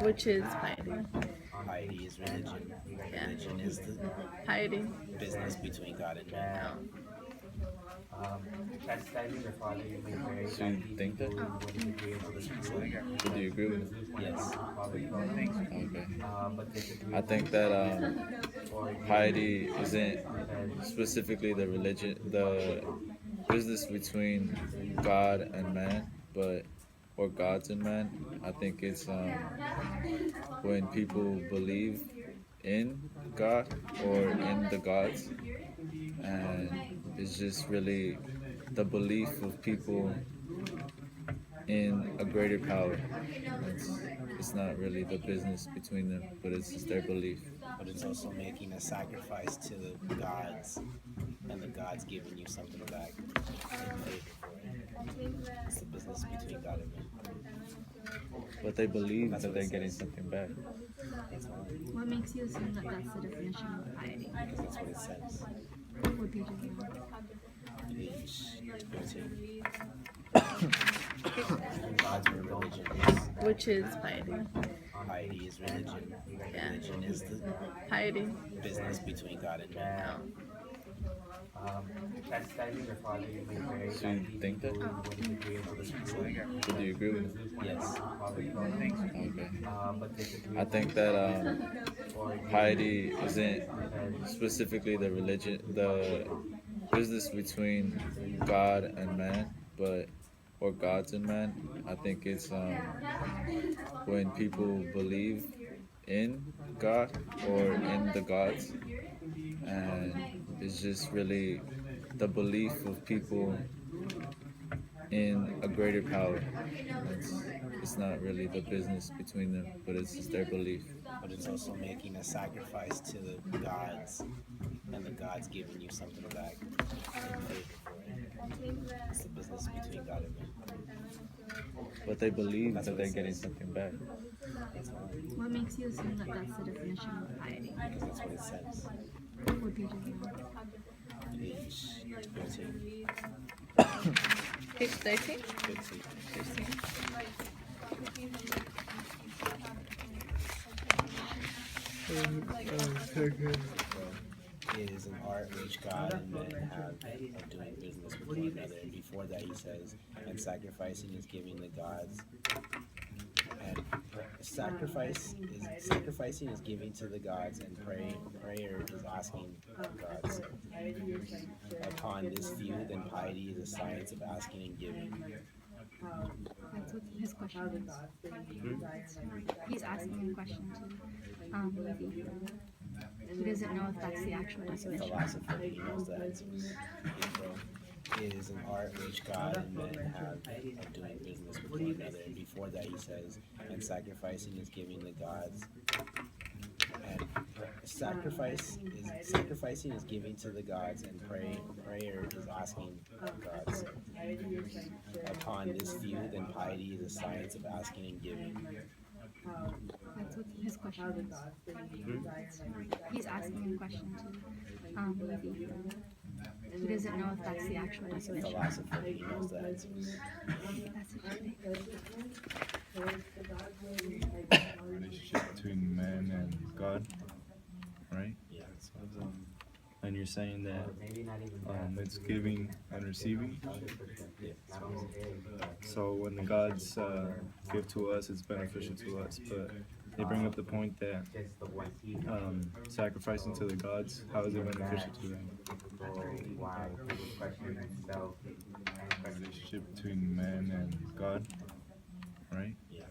which is piety. Piety is religion. Yeah. Religion is the Piety. business between God and man. Chastising the father, you may very So you kindly be think that? doing what is agreeable to the Lord. Or do you agree with it? Yes. Okay. But disagree I with think that or piety isn't specifically the religion, the business between God and man, but or gods and man. I think it's when people believe in God or in the gods, and it's just really the belief of people in a greater power. It's, it's not really the business between them, but it's just their belief. But it's also making a sacrifice to the gods, and the gods giving you something back in favor for it. It's the business between God and man. But they believe That's that what they're it getting says. something back. That's all. What makes you assume that that's the definition of piety? Because that's what it says. What page is that? Page 13. God's religion is Which is piety. piety is religion. Yeah. Religion is the Piety. business between God and man. chastising the father, you may very So you kindly be think that? doing what is agreeable to the Lord. Or do you agree with it? Yes. Okay. But disagree I think that piety isn't specifically the religion, the business between God and man, but or gods and man. I think it's when people believe in God or in the gods, and it's just really the belief of people in a greater power. It's, it's not really the business between them, but it's just their belief. But it's also making a sacrifice to the gods, and the gods giving you something back in favor for it. It's the business between God and man. But they believe That's that what they're it getting says. something back. That's all. What makes you assume that that's the definition of piety? Because that's what it says. What page is that? Page 13. Page 13? 15. It is an art which God and men have of doing business with one another. And before that, he says, and sacrificing is giving the gods. And sacrificing is giving to the gods, and prayer is asking gods. Upon this view, then piety is a science of asking and giving. That's what his question is. He's asking a question to Levi. He doesn't know if that's the actual It's a definition. philosopher, he knows the answers. It is an art which God and men have of doing business with one another. And before that, he says, and sacrificing is giving the gods. And sacrificing is giving to the gods, and prayer is asking gods. Upon this view, then piety is a science of asking and giving. That's what his question is. He's asking a question to Levi. He doesn't know if that's the actual It's a definition. philosopher, he knows the answers. That's what you think. Relationship between man and God, right? Yeah. And you're saying that maybe not even it's giving and receiving. Yeah. So when the gods give to us, it's beneficial to us. But they bring up the point that just the one key. sacrificing to the gods, how is it beneficial to them? Why the question itself Relationship between man and God, right? Yeah.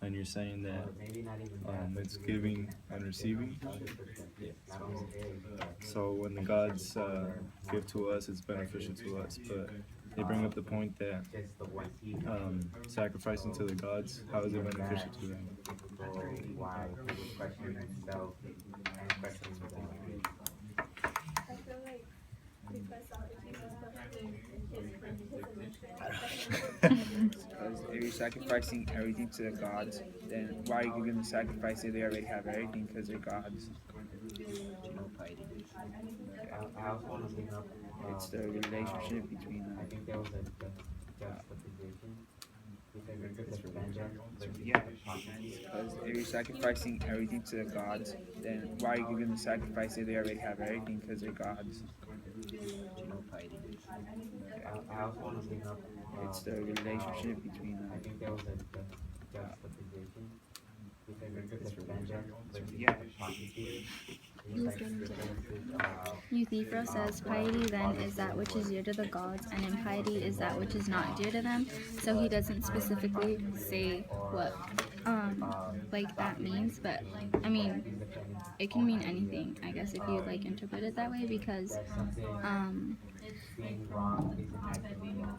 And you're saying that maybe not even it's giving and receiving. Yeah. So when the gods give to us, it's beneficial to us. But they bring up the point that just the one key. sacrificing to the gods, how is it beneficial to them? Why the question itself questions within I feel like because Socrates was If you're sacrificing everything to the gods, then why are you giving them sacrifice if they already have everything because they're gods? Do you know piety is? I also want to bring up It's the relationship between I think there was a juxtaposition Yeah, because if you're sacrificing everything to the gods, then why are you going to sacrifice if they already have everything because they're gods? Do you know what piety is? I also want to bring up. It's the relationship between I think there was a juxtaposition because yeah. Who's getting to Euthyphro says, piety then is that which is dear to the gods, and impiety is that which is not dear to them. So he doesn't specifically say what like that means, but I mean it can mean anything, I guess, if you like interpret it that way, because being wrong isn't actually wrong.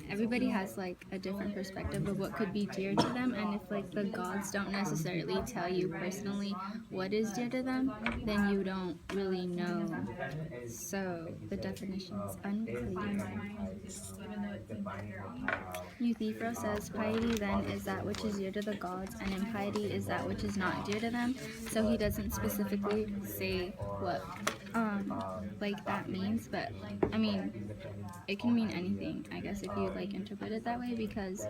everybody has like a different perspective of what could be dear to them, and if like the gods don't necessarily tell you personally what is dear to them, then you don't really know, so the definition is unclear. Euthyphro says, piety then is that which is dear to the gods, and impiety is that which is not dear to them. So he doesn't specifically say what like that means, but I mean it can mean anything, I guess, if you like interpret it that way, because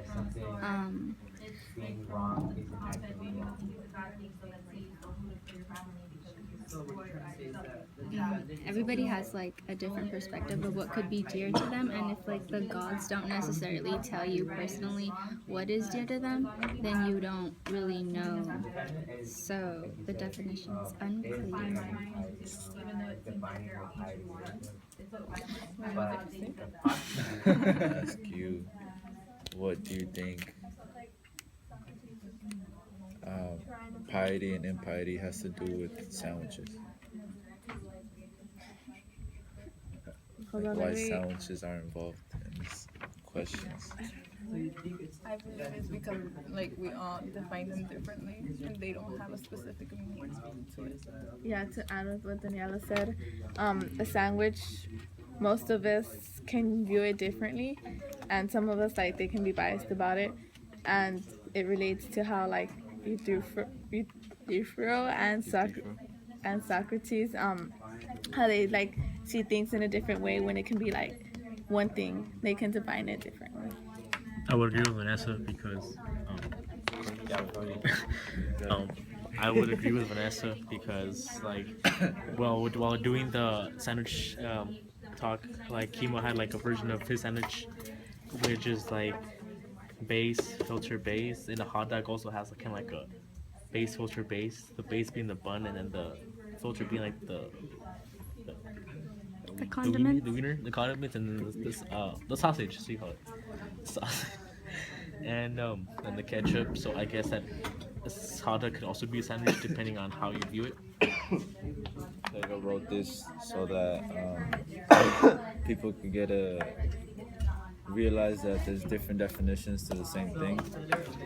Being wrong isn't actually wrong. everybody has like a different perspective of what could be dear to them, and if like the gods don't necessarily tell you personally what is dear to them, then you don't really know, so the definition is unclear. Ask you, what do you think piety and impiety has to do with sandwiches? Hold on, Why let me- sandwiches are involved in these questions? I believe it's because like we all define them differently and they don't have a specific meaning to it. Yeah, to add with what Daniela said, a sandwich, most of us can view it differently, and some of us like they can be biased about it, and it relates to how like Euthyphro and Socrates how they like see things in a different way when it can be like one thing, they can define it differently. I would agree with Vanessa because I would agree with Vanessa because like while doing the sandwich talk, like Kimo had like a version of his sandwich which is like base filter base, and the hot dog also has kind of like a base filter base, the base being the bun and then the filter being like the condiments? the condiments, and then the sausage, so you call it sausage, and the ketchup. So I guess that a hot dog could also be a sandwich depending on how you view it. Plato wrote this so that people could realize that there's different definitions to the same thing,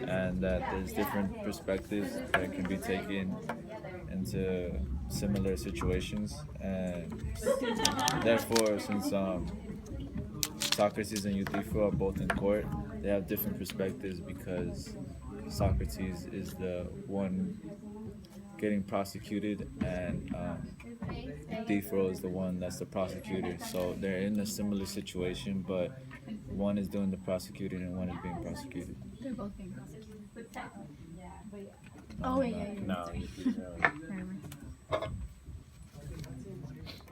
and that there's different perspectives that can be taken into similar situations, and therefore, since Socrates and Euthyphro are both in court, they have different perspectives because Socrates is the one getting prosecuted, and Euthyphro is the one that's the prosecutor. So they're in a similar situation, but one is doing the prosecuting and one is being prosecuted. They're both being prosecuted. Oh yeah. No,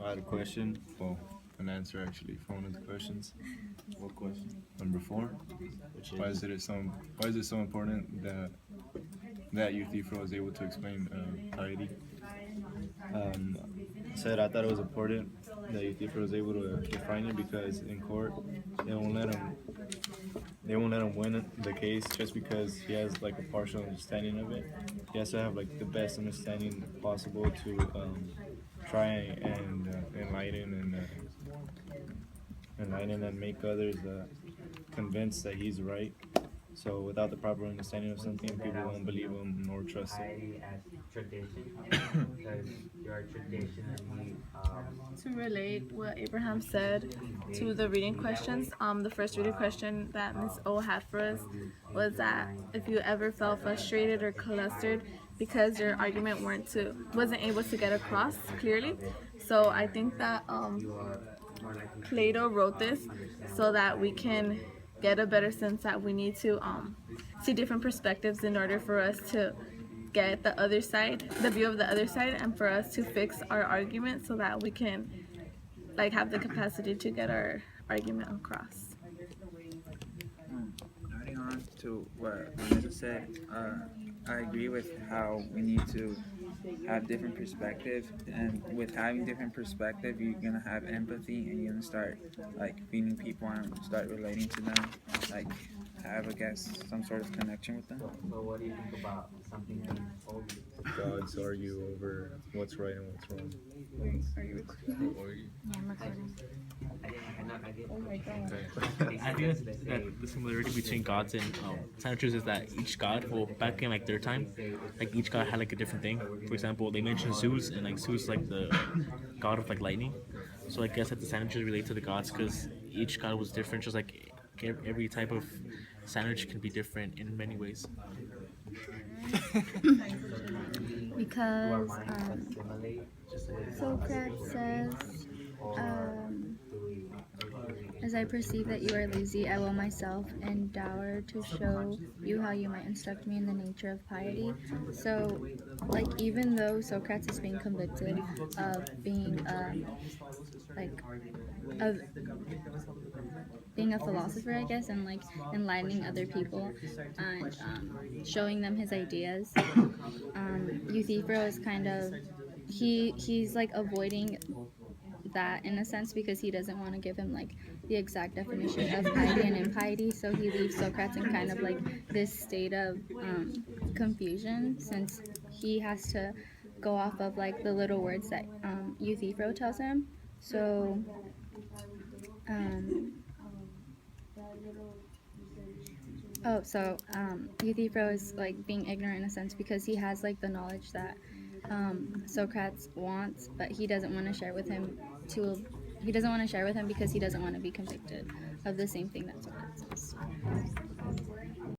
I had a question. Well, an answer actually for one of the questions. What question? Number 4. Why is it so important that Euthyphro was able to explain piety? Said I thought it was important that Euthyphro was able to define it because in court they won't let him win the case just because he has like a partial understanding of it. He has to have like the best understanding possible to try and enlighten and make others convinced that he's right. So without the proper understanding of something, people won't believe him nor trust him. Piety as tradition, because your traditionally To relate what Abraham said to the reading questions, the first reading question that Miss O had for us was that if you ever felt frustrated or clustered because your argument wasn't able to get across clearly. So I think that Plato wrote this so that we can get a better sense that we need to see different perspectives in order for us to get the other side, the view of the other side, and for us to fix our argument so that we can like have the capacity to get our argument across. Adding on to what Vanessa said, I agree with how we need to have different perspective, and with having different perspective, you're gonna have empathy, and you're gonna start like feeling people and start relating to them, like have, I guess, some sort of connection with them. So what do you think about something being told? Gods argue over what's right and what's wrong. Yeah, I'm recording. Oh my god. I think that the similarity between gods and sandwiches is that each god, well, back in like their time, like each god had like a different thing. For example, they mentioned Zeus, and like Zeus like the god of like lightning. So I guess that the sandwiches relate to the gods because each god was different. Just like every type of sandwich can be different in many ways. Because Socrates says, as I perceive that you are lazy, I will myself endower to show you how you might instruct me in the nature of piety. So, like, even though Socrates is being convicted of being being a philosopher, I guess, and like enlightening other people and showing them his ideas, Euthyphro is kind of he's like avoiding that in a sense because he doesn't want to give him like the exact definition of piety and impiety, so he leaves Socrates in kind of like this state of confusion since he has to go off of like the little words that Euthyphro tells him. So Euthyphro is like being ignorant in a sense because he has like the knowledge that Socrates wants, but he doesn't want to share with him because he doesn't want to be convicted of the same thing that Socrates is.